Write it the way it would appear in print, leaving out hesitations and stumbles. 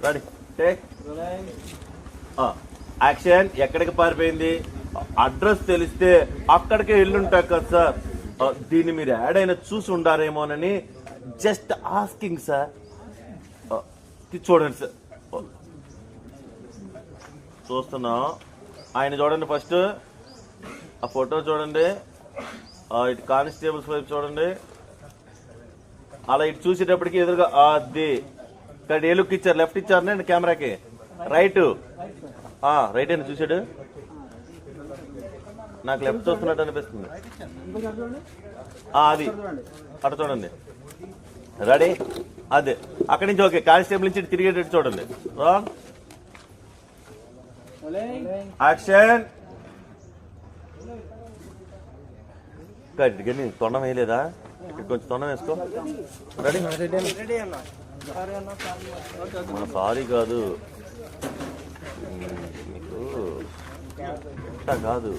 Ready take action. ఎక్కడికి పారిపోయింది? Address తెలిస్తే అక్కడికే వెళ్ళుంటారు కదా సార్. దీన్ని మీరు యాడ్ అయినా చూసి ఉండారేమోనని జస్ట్ ఆస్కింగ్ సార్. చూడండి సార్, చూస్తున్నా. ఆయన చూడండి, ఫస్ట్ ఆ ఫోటో చూడండి, ఇటు కానిస్టేబుల్స్ వైపు చూడండి. అలా ఇటు చూసేటప్పటికి ఎదురుగా అది ఇక్కడ ఏ లుక్ ఇచ్చారు? లెఫ్ట్ ఇచ్చారు నేను కెమెరాకి. రైట్ రైట్ అని చూసాడు. నాకు లెఫ్ట్ చూస్తున్నట్టు అనిపిస్తుంది. అది అటు చూడండి. రెడీ? అదే అక్కడి నుంచి ఓకే. కానిస్టేబుల్ నుంచి తిరిగేటట్టు చూడండి. యాక్షన్. కానీ తొండం వేయలేదా? ఇక్కడ కొంచెం తొండం వేసుకో. రెడీ? మన సారీ కాదు మీకు కాదు.